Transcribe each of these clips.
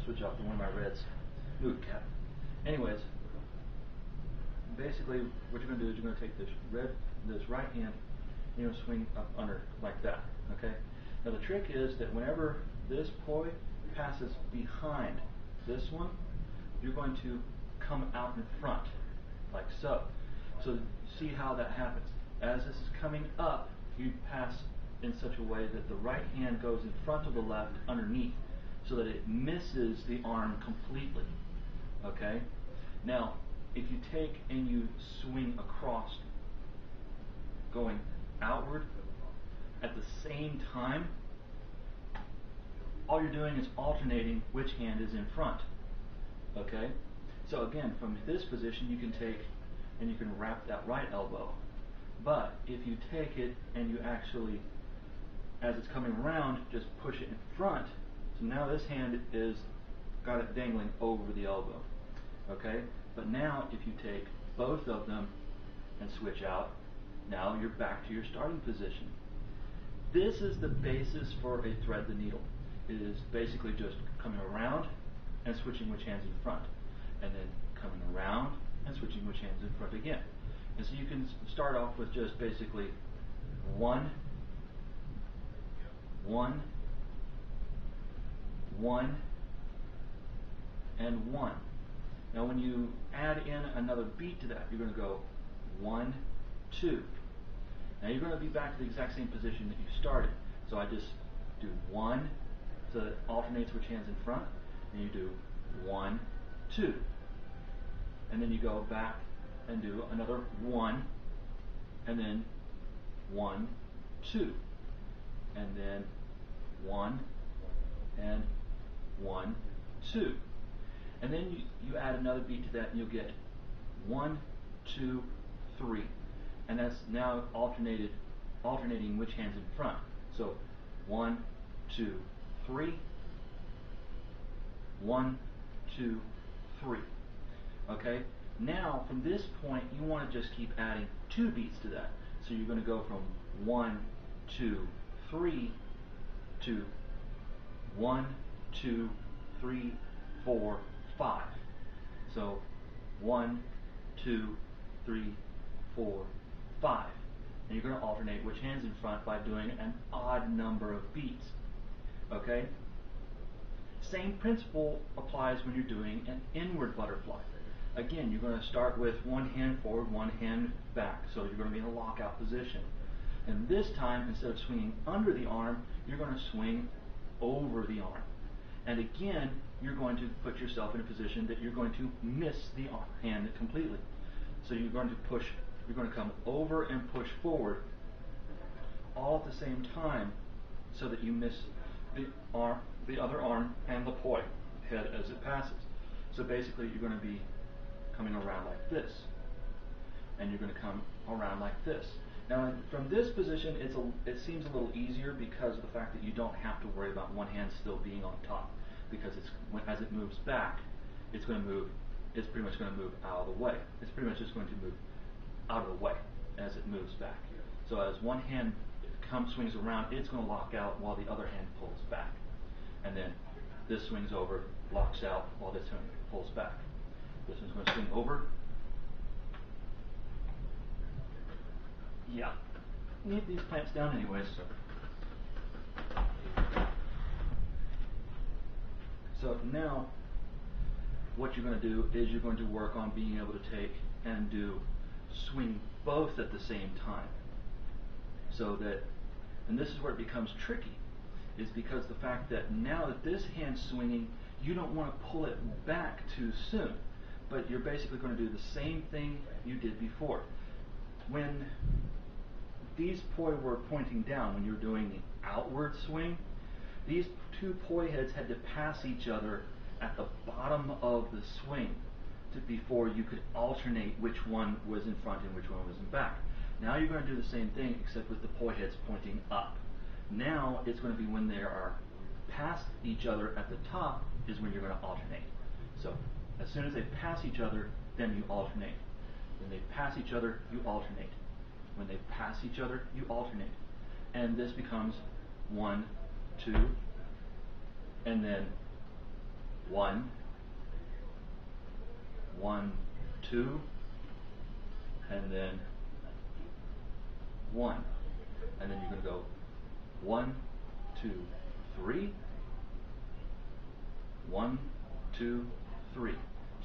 switch out for one of my reds. Ooh, cat. Anyways, basically what you're going to do is you're going to take this right hand, and you're going to swing up under like that. Okay. Now the trick is that whenever this poi passes behind this one, you're going to come out in front, like so. So see how that happens. As this is coming up, you pass in such a way that the right hand goes in front of the left underneath, so that it misses the arm completely. Okay? Now, if you take and you swing across, going outward at the same time, all you're doing is alternating which hand is in front. Okay? So again, from this position you can take and you can wrap that right elbow. But if you take it and you actually, as it's coming around, just push it in front, so now this hand is got it dangling over the elbow. Okay? But now if you take both of them and switch out, now you're back to your starting position. This is the basis for a thread the needle. It is basically just coming around and switching which hand's in front, and then coming around and switching which hand's in front again. And so you can start off with just basically 1, 1, 1, and 1. Now when you add in another beat to that, you're going to go 1, 2. Now you're going to be back to the exact same position that you started. So I just do 1, so it alternates which hand's in front, and you do 1, 2. And then you go back and do another 1, and then 1, 2. And then 1, and 1, 2. And then you add another beat to that, and you'll get 1, 2, 3. And that's now alternating which hand's in front. So 1, 2, 3, 1, 2, 3. Okay? Now from this point you want to just keep adding 2 beats to that. So you're going to go from 1, 2, 3 to 1, 2, 3, 4, 5. So 1, 2, 3, 4, 5. And you're going to alternate which hand's in front by doing an odd number of beats. Okay? Same principle applies when you're doing an inward butterfly. Again, you're going to start with one hand forward, one hand back. So you're going to be in a lockout position. And this time, instead of swinging under the arm, you're going to swing over the arm. And again, you're going to put yourself in a position that you're going to miss the hand completely. So you're going to push, you're going to come over and push forward all at the same time, so that you miss the other arm and the poi head as it passes. So basically you're going to be coming around like this, and you're going to come around like this. Now from this position it seems a little easier because of the fact that you don't have to worry about one hand still being on top, because as it moves back, it's pretty much going to move out of the way. It's pretty much just going to move out of the way as it moves back. So as one hand swings around, it's going to lock out while the other hand pulls back. And then this swings over, locks out while this hand pulls back. This one's going to swing over. Yeah. Need these plants down anyways. So now what you're going to do is you're going to work on being able to take and do swing both at the same time. So that, and this is where it becomes tricky, is because the fact that now that this hand's swinging, you don't want to pull it back too soon, but you're basically going to do the same thing you did before. When these poi were pointing down, when you were doing the outward swing, these 2 poi heads had to pass each other at the bottom of the swing before you could alternate which one was in front and which one was in back. Now you're going to do the same thing, except with the poi heads pointing up. Now it's going to be when they are past each other at the top is when you're going to alternate. So as soon as they pass each other, then you alternate. When they pass each other, you alternate. When they pass each other, you alternate. And this becomes 1, 2, and then 1, 1, 2, and then 1. And then you're going to go 1, 2, 3, 1, 2, 3,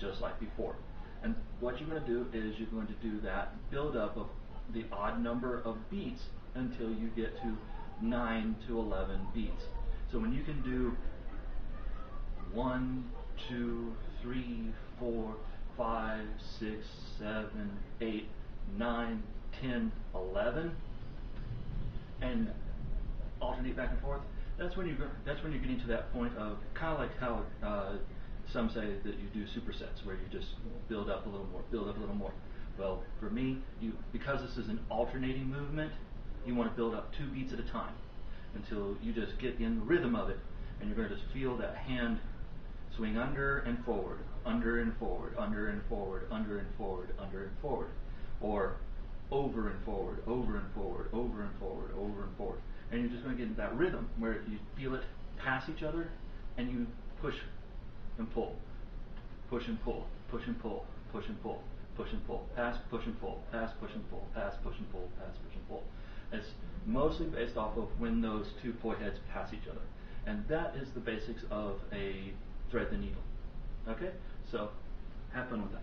just like before. And what you're going to do is you're going to do that build up of the odd number of beats until you get to 9 to 11 beats. So when you can do 1, 2, 3, 4, 5, 6, 7, 8, 9, 10, 11, and alternate back and forth, that's when you're getting to that point of kind of like how some say that you do supersets, where you just build up a little more, build up a little more. Well, for me, because this is an alternating movement, you want to build up 2 beats at a time until you just get in the rhythm of it, and you're going to just feel that hand swing under and forward, under and forward, under and forward, under and forward, under and forward, or over and forward, over and forward, over and forward, over and forward. And you're just going to get into that rhythm where you feel it pass each other, and you push and pull, push and pull, push and pull, push and pull, push and pull, pass, push and pull, pass, push and pull, pass, push and pull, pass, push and pull. It's mostly based off of when those 2 poi heads pass each other. And that is the basics of a thread the needle. Okay? So, have fun with that.